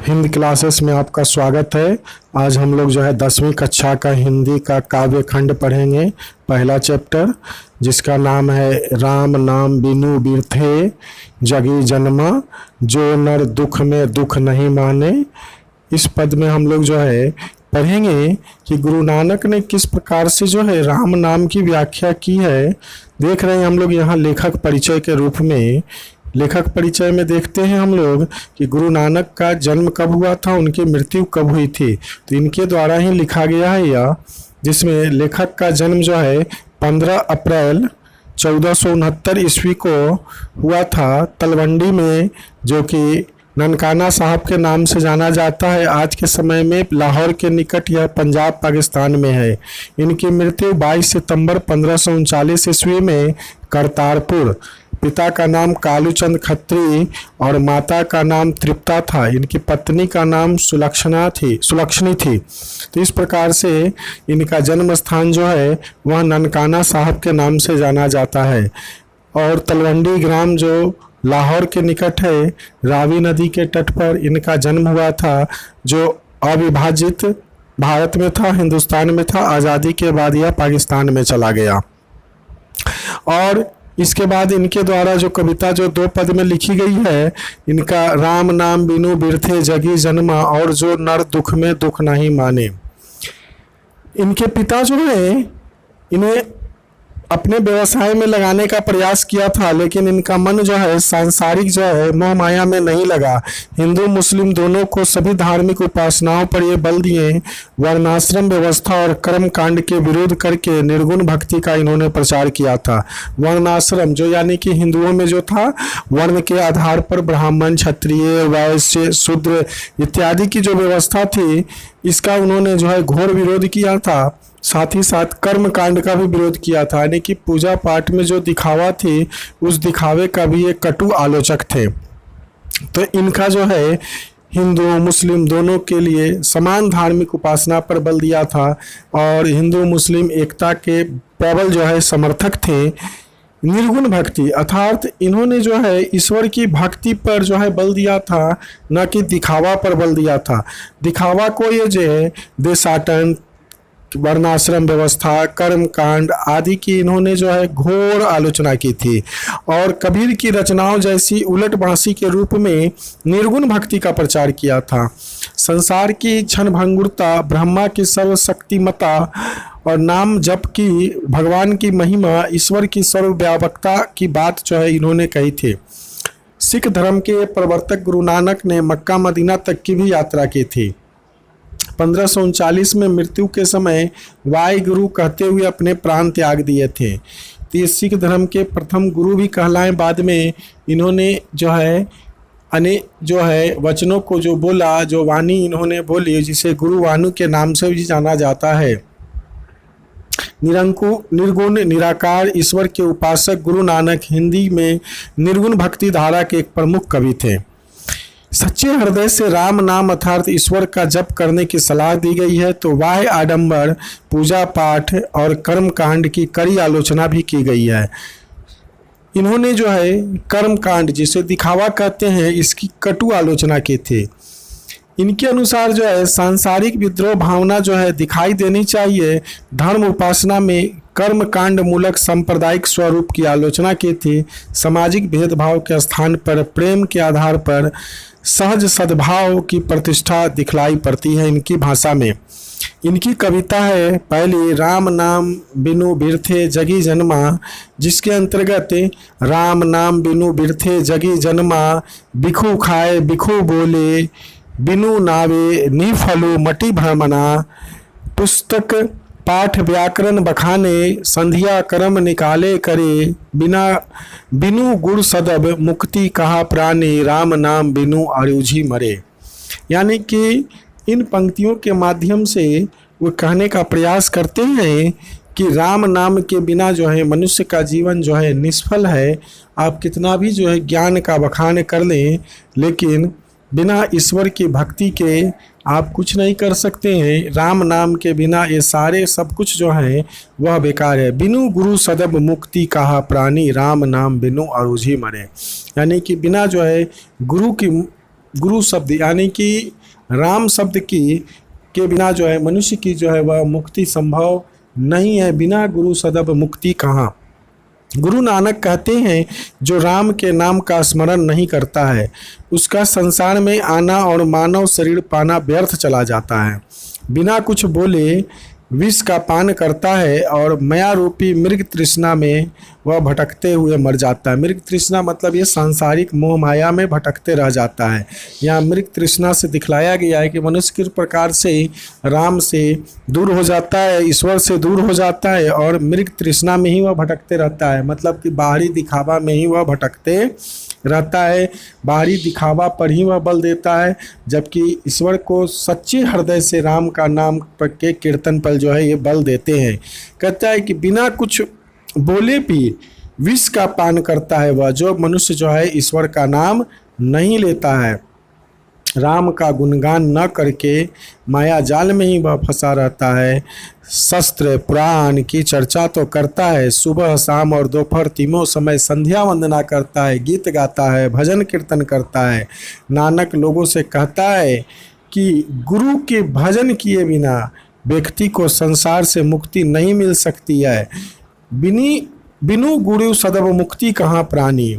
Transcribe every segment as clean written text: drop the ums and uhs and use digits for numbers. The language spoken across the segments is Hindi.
हिंदी क्लासेस में आपका स्वागत है। आज हम लोग जो है 10वीं कक्षा का हिंदी का काव्य खंड पढ़ेंगे। पहला चैप्टर जिसका नाम है राम नाम बिनु बिरथे जगी जन्मा, जो नर दुख में दुख नहीं माने। इस पद में हम लोग जो है पढ़ेंगे कि गुरु नानक ने किस प्रकार से जो है राम नाम की व्याख्या की है। देख रहे हैं हम लोग यहाँ लेखक परिचय के रूप में। लेखक परिचय में देखते हैं हम लोग कि गुरु नानक का जन्म कब हुआ था, उनकी मृत्यु कब हुई थी। तो इनके द्वारा ही लिखा गया है यह, जिसमें लेखक का जन्म जो है 15 अप्रैल 1469 ईस्वी को हुआ था तलवंडी में, जो कि ननकाना साहब के नाम से जाना जाता है। आज के समय में लाहौर के निकट यह पंजाब पाकिस्तान में है। इनकी मृत्यु 22 सितंबर 1539 ईस्वी में करतारपुर। पिता का नाम कालूचंद खत्री और माता का नाम तृप्ता था। इनकी पत्नी का नाम सुलक्षणी थी। तो इस प्रकार से इनका जन्म स्थान जो है वह ननकाना साहब के नाम से जाना जाता है। और तलवंडी ग्राम जो लाहौर के निकट है, रावी नदी के तट पर इनका जन्म हुआ था, जो अविभाजित भारत में था, हिंदुस्तान में था। आज़ादी के बाद यह पाकिस्तान में चला गया। और इसके बाद इनके द्वारा जो कविता जो 2 पद में लिखी गई है, इनका राम नाम बिनु बिरथे जगी जन्मा और जो नर दुख में दुख नहीं माने। इनके पिता जो है इन्हें अपने व्यवसाय में लगाने का प्रयास किया था, लेकिन इनका मन जो है सांसारिक जो है मोह माया में नहीं लगा। हिंदू मुस्लिम दोनों को सभी धार्मिक उपासनाओं पर ये बल दिए। वर्णाश्रम व्यवस्था और कर्म कांड के विरोध करके निर्गुण भक्ति का इन्होंने प्रचार किया था। वर्णाश्रम जो यानी कि हिंदुओं में जो था वर्ण के आधार पर ब्राह्मण, क्षत्रिय, वैश्य, शूद्र इत्यादि की जो व्यवस्था थी, इसका उन्होंने जो है घोर विरोध किया था। साथ ही साथ कर्म कांड का भी विरोध किया था, यानी कि पूजा पाठ में जो दिखावा थी उस दिखावे का भी एक कटु आलोचक थे। तो इनका जो है हिंदू मुस्लिम दोनों के लिए समान धार्मिक उपासना पर बल दिया था और हिंदू मुस्लिम एकता के प्रबल जो है समर्थक थे। निर्गुण भक्ति अर्थात इन्होंने जो है ईश्वर की भक्ति पर जो है बल दिया था, न कि दिखावा पर बल दिया था। दिखावा को ये जो है देशाटन, वर्णाश्रम व्यवस्था, कर्म कांड आदि की इन्होंने जो है घोर आलोचना की थी। और कबीर की रचनाओं जैसी उलट बांसी के रूप में निर्गुण भक्ति का प्रचार किया था। संसार की क्षणभंगुरता, ब्रह्मा की सर्वशक्तिमता और नाम जप की, भगवान की महिमा, ईश्वर की सर्वव्यापकता की बात जो है इन्होंने कही थी। सिख धर्म के प्रवर्तक गुरु नानक ने मक्का मदीना तक की भी यात्रा की थी। 1539 में मृत्यु के समय वाई गुरु कहते हुए अपने प्राण त्याग दिए थे। तो ये सिख धर्म के प्रथम गुरु भी कहलाए। बाद में इन्होंने जो है वचनों को जो बोला, जो वाणी इन्होंने बोली, जिसे गुरु वाणु के नाम से भी जाना जाता है। निर्गुण निराकार ईश्वर के उपासक गुरु नानक हिंदी में निर्गुण भक्ति धारा के एक प्रमुख कवि थे। सच्चे हृदय से राम नाम अर्थात ईश्वर का जप करने की सलाह दी गई है। तो वाह्य आडंबर, पूजा पाठ और कर्म कांड की कड़ी आलोचना भी की गई है। इन्होंने जो है कर्म कांड, जिसे दिखावा कहते हैं, इसकी कटु आलोचना की थी। इनके अनुसार जो है सांसारिक विद्रोह भावना जो है दिखाई देनी चाहिए। धर्म उपासना में कर्म कांड मूलक सांप्रदायिक स्वरूप की आलोचना की थी। सामाजिक भेदभाव के स्थान पर प्रेम के आधार पर सहज सद्भाव की प्रतिष्ठा दिखलाई पड़ती है इनकी भाषा में। इनकी कविता है पहली राम नाम बिनु बिरथे जगी जन्मा, जिसके अंतर्गत राम नाम बिनु बिरथे जगी जन्मा, बिखू खाए बिखू बोले, बिनु नावे नी फलु मटी भ्रमना, पुस्तक पाठ व्याकरण बखाने, संध्या कर्म निकाले करे, बिनु गुण सदब मुक्ति कहा प्राणी, राम नाम बिनु अरुझी मरे। यानी कि इन पंक्तियों के माध्यम से वो कहने का प्रयास करते हैं कि राम नाम के बिना जो है मनुष्य का जीवन जो है निष्फल है। आप कितना भी जो है ज्ञान का बखान कर लें, लेकिन बिना ईश्वर की भक्ति के आप कुछ नहीं कर सकते हैं। राम नाम के बिना ये सारे सब कुछ जो है वह बेकार है। बिनु गुरु सदब मुक्ति कहा प्राणी, राम नाम बिनु अरुझी मरे। यानी कि बिना जो है गुरु की गुरु शब्द यानी कि राम शब्द की के बिना जो है मनुष्य की जो है वह मुक्ति संभव नहीं है। बिना गुरु सदब मुक्ति कहाँ। गुरु नानक कहते हैं जो राम के नाम का स्मरण नहीं करता है उसका संसार में आना और मानव शरीर पाना व्यर्थ चला जाता है। बिना कुछ बोले विष का पान करता है और माया रूपी मृग तृष्णा में वह भटकते हुए मर जाता है। मृग तृष्णा मतलब ये सांसारिक मोह माया में भटकते रह जाता है। यहाँ मृग तृष्णा से दिखलाया गया है कि मनुष्य किस प्रकार से राम से दूर हो जाता है, ईश्वर से दूर हो जाता है और मृग तृष्णा में ही वह भटकते रहता है। मतलब कि बाहरी दिखावा में ही वह भटकते रहता है, बाहरी दिखावा पर ही वह बल देता है, जबकि ईश्वर को सच्चे हृदय से राम का नाम के कीर्तन पर जो है ये बल देते हैं। कहता है कि बिना कुछ बोले भी विष का पान करता है वह जो मनुष्य जो है ईश्वर का नाम नहीं लेता है। राम का गुणगान न करके माया जाल में ही वह फंसा रहता है। शस्त्र पुराण की चर्चा तो करता है, सुबह शाम और दोपहर तीनों समय संध्या वंदना करता है, गीत गाता है, भजन कीर्तन करता है। नानक लोगों से कहता है कि गुरु के भजन किए बिना व्यक्ति को संसार से मुक्ति नहीं मिल सकती है। बिनु गुरु सदब मुक्ति कहाँ प्राणी,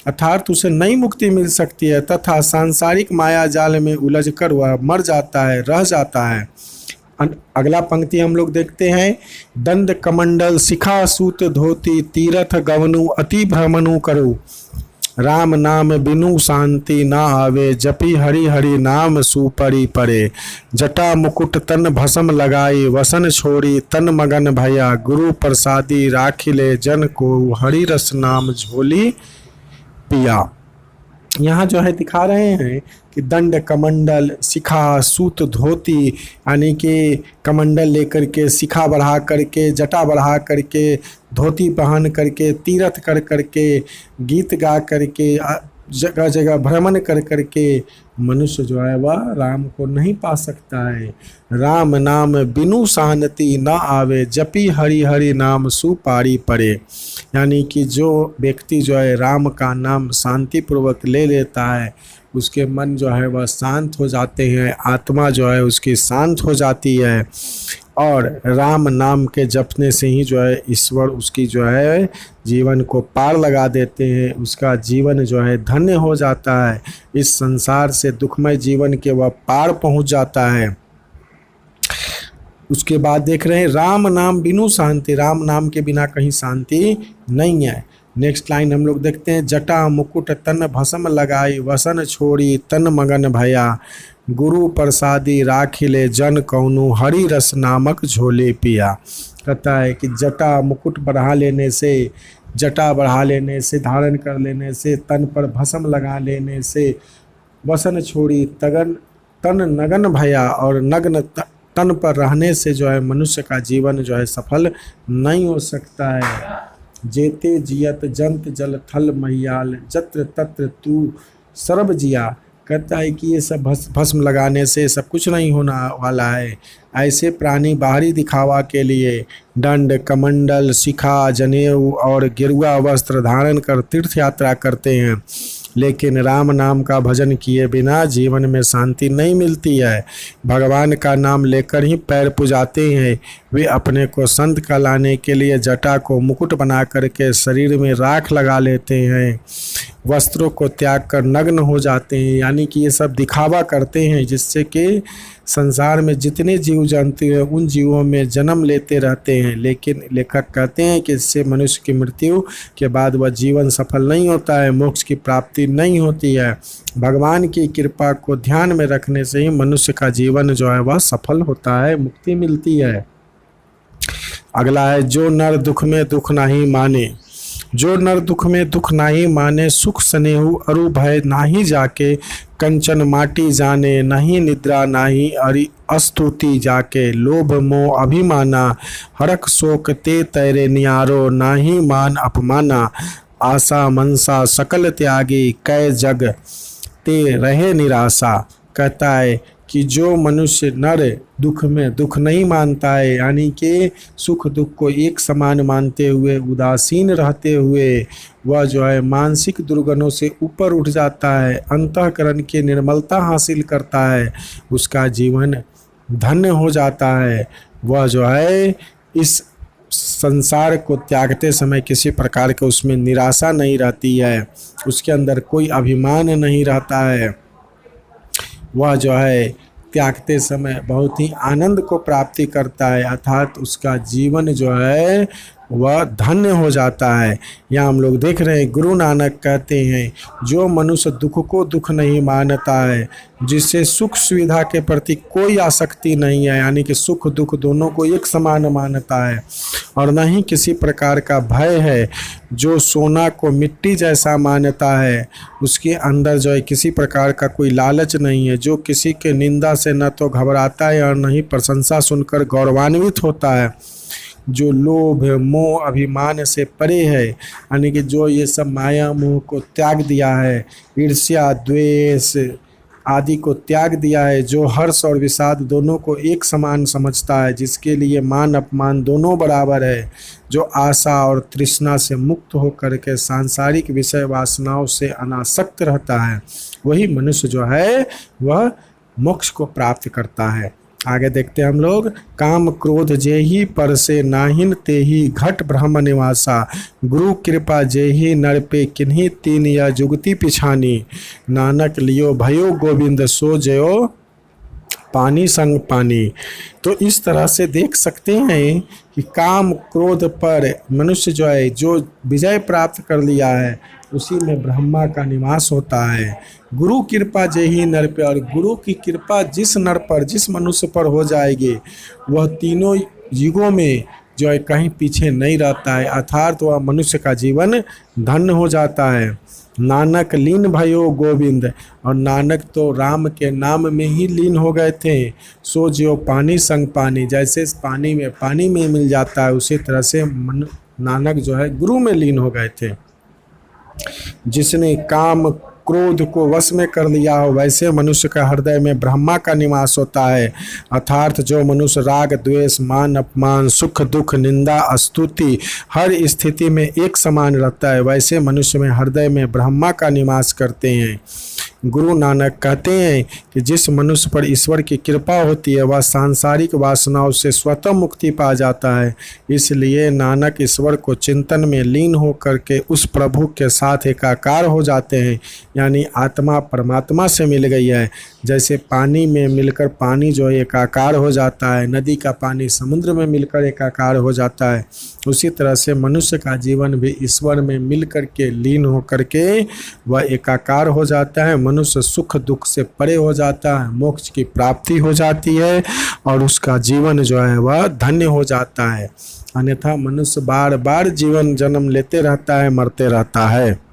अर्थात उसे नई मुक्ति मिल सकती है तथा सांसारिक माया जाल में उलझकर वह मर जाता है, रह जाता है। अगला पंक्ति हम लोग देखते हैं। दंड कमंडल शिखा सूत धोती तीरथ गवनु अति भ्रमनु करो, राम नाम बिनु शांति ना आवे जपी हरि हरि नाम सुपरी परे, जटा मुकुट तन भसम लगाई वसन छोड़ी तन मगन भया, गुरु प्रसादी राखिले जन को हरि रस नाम झोली पिया। यहाँ जो है दिखा रहे हैं कि दंड कमंडल शिखा सूत धोती यानी कि कमंडल लेकर के शिखा बढ़ा करके जटा बढ़ा करके धोती पहन करके तीर्थ कर करके गीत गा करके जगह जगह भ्रमण कर करके मनुष्य जो है वह राम को नहीं पा सकता है। राम नाम बिनु शांति न आवे जपी हरि हरि नाम सुपारी परे, यानी कि जो व्यक्ति जो है राम का नाम शांति पूर्वक ले लेता है उसके मन जो है वह शांत हो जाते हैं, आत्मा जो है उसकी शांत हो जाती है और राम नाम के जपने से ही जो है ईश्वर उसकी जो है जीवन को पार लगा देते हैं, उसका जीवन जो है धन्य हो जाता है, इस संसार से दुखमय जीवन के वह पार पहुंच जाता है। उसके बाद देख रहे हैं राम नाम बिनु शांति, राम नाम के बिना कहीं शांति नहीं है। नेक्स्ट लाइन हम लोग देखते हैं। जटा मुकुट तन भसम लगाई वसन छोड़ी तन मगन भया, गुरु प्रसादी राखिले जन कौनु हरि रस नामक झोले पिया। कहता है कि जटा मुकुट बढ़ा लेने से, जटा बढ़ा लेने से, धारण कर लेने से, तन पर भस्म लगा लेने से, वसन छोड़ी तन नगन भया और नग्न तन पर रहने से जो है मनुष्य का जीवन जो है सफल नहीं हो सकता है। जेते जियत जंत जल थल महियाल जत्र तत्र तू सर्व जिया। कहता है कि ये सब भस्म लगाने से सब कुछ नहीं होना वाला है। ऐसे प्राणी बाहरी दिखावा के लिए दंड कमंडल शिखा जनेऊ और गिरुआ वस्त्र धारण कर तीर्थ यात्रा करते हैं, लेकिन राम नाम का भजन किए बिना जीवन में शांति नहीं मिलती है। भगवान का नाम लेकर ही पैर पुजाते हैं। वे अपने को संत कहलाने के लिए जटा को मुकुट बना करके शरीर में राख लगा लेते हैं, वस्त्रों को त्याग कर नग्न हो जाते हैं, यानी कि ये सब दिखावा करते हैं जिससे कि संसार में जितने जीव जंतु हैं उन जीवों में जन्म लेते रहते हैं। लेकिन लेखक कहते हैं कि इससे मनुष्य की मृत्यु के बाद वह जीवन सफल नहीं होता है, मोक्ष की प्राप्ति नहीं होती है। भगवान की कृपा को ध्यान में रखने से ही मनुष्य का जीवन जो है वह सफल होता है, मुक्ति मिलती है। अगला है जो नर दुख में दुख नहीं माने, जो नर दुख में दुख नाही माने, सुख स्नेहु अरु भय नाही जाके, कंचन माटी जाने नहीं निद्रा नाही अरि अस्तुति जाके, लोभ मोह अभिमाना हरक शोक ते तैरे नियारो, नाही मान अपमाना आशा मनसा सकल त्यागी, कै जग ते रहे निराशा। कहता है कि जो मनुष्य नर दुख में दुख नहीं मानता है, यानी कि सुख दुख को एक समान मानते हुए उदासीन रहते हुए वह जो है मानसिक दुर्गुणों से ऊपर उठ जाता है, अंतःकरण की निर्मलता हासिल करता है, उसका जीवन धन्य हो जाता है। वह जो है इस संसार को त्यागते समय किसी प्रकार के उसमें निराशा नहीं रहती है, उसके अंदर कोई अभिमान नहीं रहता है। वह जो है त्यागते समय बहुत ही आनंद को प्राप्ति करता है, अर्थात उसका जीवन जो है वह धन्य हो जाता है। यहाँ हम लोग देख रहे हैं गुरु नानक कहते हैं जो मनुष्य दुख को दुख नहीं मानता है, जिससे सुख सुविधा के प्रति कोई आसक्ति नहीं है, यानी कि सुख दुख दोनों को एक समान मानता है, और न ही किसी प्रकार का भय है, जो सोना को मिट्टी जैसा मानता है, उसके अंदर जो है किसी प्रकार का कोई लालच नहीं है, जो किसी के निंदा से न तो घबराता है और न ही प्रशंसा सुनकर गौरवान्वित होता है, जो लोभ मोह अभिमान से परे है, यानी कि जो ये सब माया मोह को त्याग दिया है, ईर्ष्या द्वेष आदि को त्याग दिया है, जो हर्ष और विषाद दोनों को एक समान समझता है, जिसके लिए मान अपमान दोनों बराबर है, जो आशा और तृष्णा से मुक्त होकर के सांसारिक विषय वासनाओं से अनासक्त रहता है, वही मनुष्य जो है वह मोक्ष को प्राप्त करता है। आगे देखते हैं हम लोग। काम क्रोध जेहि पर से नाहिन तेहि घट ब्रह्म निवासा, गुरु कृपा जेहि नर पे किन्हीं तीन या जुगति पिछानी, नानक लियो भयो गोविंद सो जयो पानी संग पानी। तो इस तरह से देख सकते हैं कि काम क्रोध पर मनुष्य जो है जो विजय प्राप्त कर लिया है उसी में ब्रह्मा का निवास होता है। गुरु कृपा जेहि नर पे, और गुरु की कृपा जिस नर पर जिस मनुष्य पर हो जाएगी वह तीनों युगों में जो है कहीं पीछे नहीं रहता है, अर्थात वह मनुष्य का जीवन धन्य हो जाता है। नानक लीन भयो गोविंद, और नानक तो राम के नाम में ही लीन हो गए थे। सो जो पानी संग पानी, जैसे पानी में मिल जाता है उसी तरह से नानक जो है गुरु में लीन हो गए थे। जिसने काम क्रोध को वश में कर लिया हो वैसे मनुष्य का हृदय में ब्रह्मा का निवास होता है, अर्थात जो मनुष्य राग द्वेष मान अपमान सुख दुख निंदा स्तुति हर स्थिति में एक समान रहता है, वैसे मनुष्य में हृदय में ब्रह्मा का निवास करते हैं। गुरु नानक कहते हैं कि जिस मनुष्य पर ईश्वर की कृपा होती है वह सांसारिक वासनाओं से स्वतः मुक्ति पा जाता है, इसलिए नानक ईश्वर को चिंतन में लीन हो करके उस प्रभु के साथ एकाकार हो जाते हैं, यानी आत्मा परमात्मा से मिल गई है। जैसे पानी में मिलकर पानी जो है एकाकार हो जाता है, नदी का पानी समुद्र में मिलकर एकाकार हो जाता है, उसी तरह से मनुष्य का जीवन भी ईश्वर में मिल करके लीन हो करके वह एकाकार हो जाता है। मनुष्य सुख दुख से परे हो जाता है, मोक्ष की प्राप्ति हो जाती है और उसका जीवन जो है वह धन्य हो जाता है। अन्यथा मनुष्य बार बार जीवन जन्म लेते रहता है, मरते रहता है।